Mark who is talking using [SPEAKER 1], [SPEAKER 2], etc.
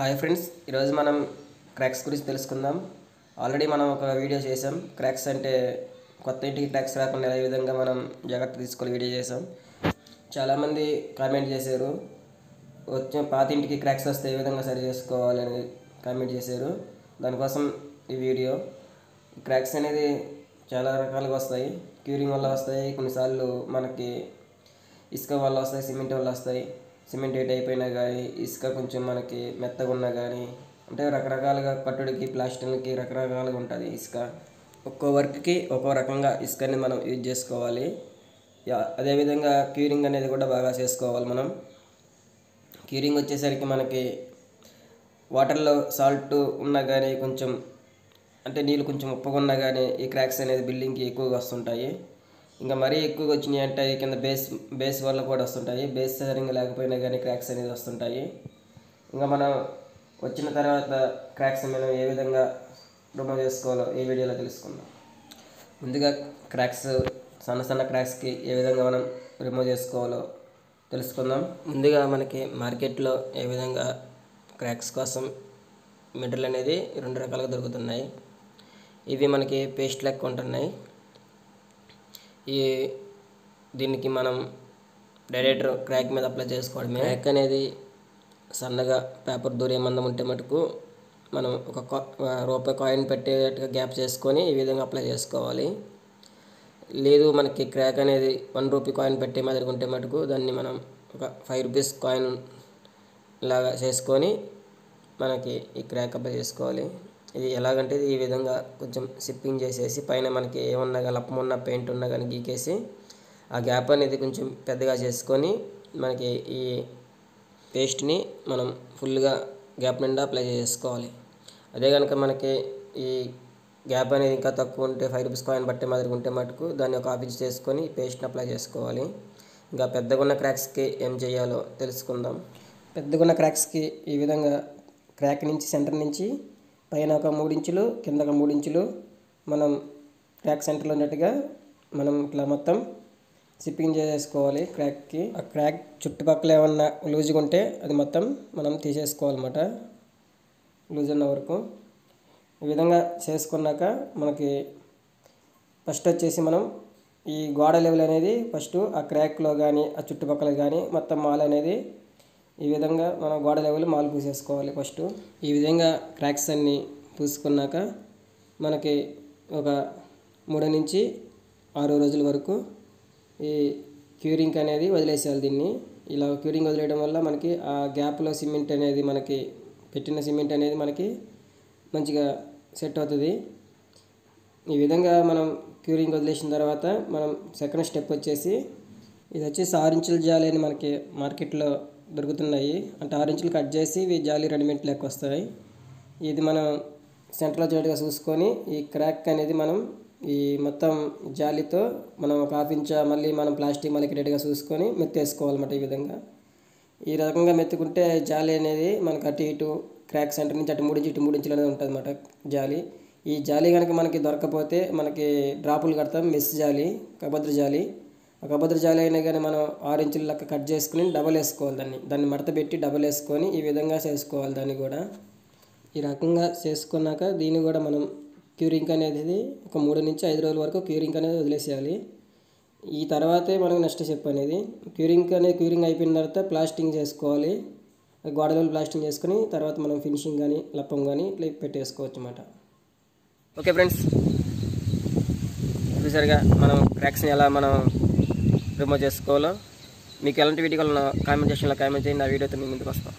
[SPEAKER 1] Hi friends, ఈరోజు మనం cracks గురించి తెలుసుకుందాం. ఆల్రెడీ మనం ఒక వీడియో చేసాం. క్రాక్స్ అంటే కొత్త ఇంటికి క్రాక్స్ రాకుండా ఏ విధంగా మనం జాగ్రత్త తీసుకొని వీడియో చేసాం. చాలామంది కామెంట్ చేశారు, వచ్చిన పాత ఇంటికి క్రాక్స్ వస్తే ఏ విధంగా సరి చేసుకోవాలని కామెంట్ చేశారు. దానికోసం ఈ వీడియో. క్రాక్స్ అనేది చాలా రకాలుగా వస్తాయి. క్యూరింగ్ వల్ల వస్తాయి, కొన్నిసార్లు మనకి ఇసుక వల్ల వస్తాయి, సిమెంట్ వల్ల వస్తాయి. సిమెంట్ హీట్ అయిపోయినా కానీ, ఇసుక కొంచెం మనకి మెత్తగా ఉన్నా కానీ, అంటే రకరకాలుగా కట్టుడికి ప్లాస్టర్కి రకరకాలుగా ఉంటుంది ఇసుక. ఒక్కో వర్క్కి ఒక్కో రకంగా ఇసుకని మనం యూజ్ చేసుకోవాలి. అదేవిధంగా క్యూరింగ్ అనేది కూడా బాగా చేసుకోవాలి మనం. క్యూరింగ్ వచ్చేసరికి మనకి వాటర్లో సాల్ట్ ఉన్నా కానీ, కొంచెం అంటే నీళ్ళు కొంచెం ఉప్పగా ఉన్నా కానీ ఈ క్రాక్స్ అనేది బిల్డింగ్కి ఎక్కువగా వస్తుంటాయి. ఇంకా మరీ ఎక్కువగా వచ్చినాయి అంటే కింద బేస్ వల్ల కూడా వస్తుంటాయి. బేస్ సరిగ్గా లేకపోయినా కానీ క్రాక్స్ అనేది వస్తుంటాయి. ఇంకా మనం వచ్చిన తర్వాత క్రాక్స్ మనం ఏ విధంగా రిమూవ్ చేసుకోవాలో ఈ వీడియోలో తెలుసుకుందాం. ముందుగా సన్న సన్న క్రాక్స్కి ఏ విధంగా మనం రిమూవ్ చేసుకోవాలో తెలుసుకుందాం. ముందుగా మనకి మార్కెట్లో ఏ విధంగా క్రాక్స్ కోసం మెటీరియల్ అనేది 2 రకాలుగా దొరుకుతున్నాయి. ఇవి మనకి పేస్ట్ లెక్క ఉంటున్నాయి. దీనికి మనం డైరెక్ట్ క్రాక్ మీద అప్లై చేసుకోవడమే. క్రాక్ అనేది సన్నగా పేపర్ దూరే మందం ఉంటే మటుకు మనం ఒక రూపాయి కాయిన్ పెట్టేట్టుగా గ్యాప్ చేసుకొని ఈ విధంగా అప్లై చేసుకోవాలి. లేదు మనకి క్రాక్ అనేది 1 రూపీ కాయిన్ పెట్టే మాదిరి ఉంటే మటుకు దాన్ని మనం ఒక 5 రూపీస్ కాయిన్ లాగా చేసుకొని మనకి ఈ క్రాక్ అప్లై చేసుకోవాలి. ఇది ఎలాగంటే ఈ విధంగా కొంచెం సిప్పింగ్ చేసేసి పైన మనకి ఏమన్నా లప్పం ఉన్న పెయింట్ ఉన్నా కానీ గీకేసి ఆ గ్యాప్ అనేది కొంచెం పెద్దగా చేసుకొని మనకి ఈ పేస్ట్ని మనం ఫుల్గా గ్యాప్ నిండా అప్లై చేసుకోవాలి. అదే కనుక మనకి ఈ గ్యాప్ అనేది ఇంకా తక్కువ ఉంటే 5 రూపీస్ కాయిన్ బట్టే మాదిరి ఉంటే మటుకు దాన్ని ఒక ఆఫీస్ చేసుకొని పేస్ట్ని అప్లై చేసుకోవాలి. ఇంకా పెద్దగా ఉన్న క్రాక్స్కి ఏం చేయాలో తెలుసుకుందాం. పెద్దగా ఉన్న క్రాక్స్కి ఈ విధంగా క్రాక్ నుంచి సెంటర్ నుంచి పైన ఒక 3 ఇంచులు, కింద ఒక 3 ఇంచులు మనం క్రాక్ సెంటర్లో ఉన్నట్టుగా మనం ఇట్లా మొత్తం సిప్పింగ్ చేసుకోవాలి. క్రాక్కి ఆ క్రాక్ చుట్టుపక్కల ఏమన్నా లూజ్గా ఉంటే అది మొత్తం మనం తీసేసుకోవాలన్నమాట, లూజ్ ఉన్న వరకు. ఈ విధంగా చేసుకున్నాక మనకి ఫస్ట్ వచ్చేసి మనం ఈ గోడ లెవెల్ అనేది ఫస్ట్ ఆ క్రాక్లో కానీ ఆ చుట్టుపక్కల కానీ మొత్తం మాల్ అనేది ఈ విధంగా మనం గోడ లెవెల్ మాల్ పూసేసుకోవాలి ఫస్ట్. ఈ విధంగా క్రాక్స్ అన్నీ పూసుకున్నాక మనకి ఒక 3 నుంచి 6 రోజుల వరకు ఈ క్యూరింగ్ అనేది వదిలేసేయాలి. దీన్ని ఇలా క్యూరింగ్ వదిలేయడం వల్ల మనకి ఆ గ్యాప్లో సిమెంట్ అనేది మనకి పెట్టిన సిమెంట్ అనేది మనకి మంచిగా సెట్ అవుతుంది. ఈ విధంగా మనం క్యూరింగ్ వదిలేసిన తర్వాత మనం సెకండ్ స్టెప్ వచ్చేసి ఇది వచ్చేసి 6 ఇంచుల జాలి అని మనకి మార్కెట్లో దొరుకుతున్నాయి. అంటే 6 ఇంచులు కట్ చేసి ఇవి జాలి రెడీమేడ్ లెక్క వస్తాయి. ఇది మనం సెంటర్లో వచ్చేట్టుగా చూసుకొని ఈ క్రాక్ అనేది మనం ఈ మొత్తం జాలితో మనం ఒక 1/2 ఇంచ్ మళ్ళీ మనం ప్లాస్టిక్ మళ్ళీ రెడీగా చూసుకొని మెత్తేసుకోవాలన్నమాట. ఈ విధంగా ఈ రకంగా మెత్తుకుంటే జాలి అనేది మనకు అటు ఇటు క్రాక్ సెంటర్ నుంచి అటు 3 ఇంచులు అనేది ఉంటుంది అన్నమాట జాలి. ఈ జాలి కనుక మనకి దొరకకపోతే మనకి డ్రాపులు కడతాం, మెస్ జాలి, కబద్ర జాలి. ఆ కబద్ర జాలి అయినా కానీ మనం 6 ఇంచుల లెక్క కట్ చేసుకుని డబల్ వేసుకోవాలి. దాన్ని మడత పెట్టి డబల్ వేసుకొని ఈ విధంగా చేసుకోవాలి. దాన్ని కూడా ఈ రకంగా చేసుకున్నాక దీన్ని కూడా మనం క్యూరింగ్ అనేది ఒక 3 నుంచి 5 రోజుల వరకు క్యూరింగ్ అనేది వదిలేసేయాలి. ఈ తర్వాతే మనకు నెక్స్ట్ స్టెప్ అనేది క్యూరింగ్ అయిపోయిన తర్వాత ప్లాస్టింగ్ చేసుకోవాలి. గోడలో ప్లాస్టింగ్ చేసుకొని తర్వాత మనం ఫినిషింగ్ కానీ లప్పం కానీ ఇట్లా పెట్టేసుకోవచ్చు అన్నమాట. ఓకే ఫ్రెండ్స్, చూసారుగా మనం క్రాక్స్ని ఎలా మనం రిమూవ్ చేసుకోవాలో. మీకు ఎలాంటి వీడియోలు కామెంట్ సెక్షన్లో కామెంట్ చేయండి. ఆ వీడియోతో మీ ముందుకు వస్తాం.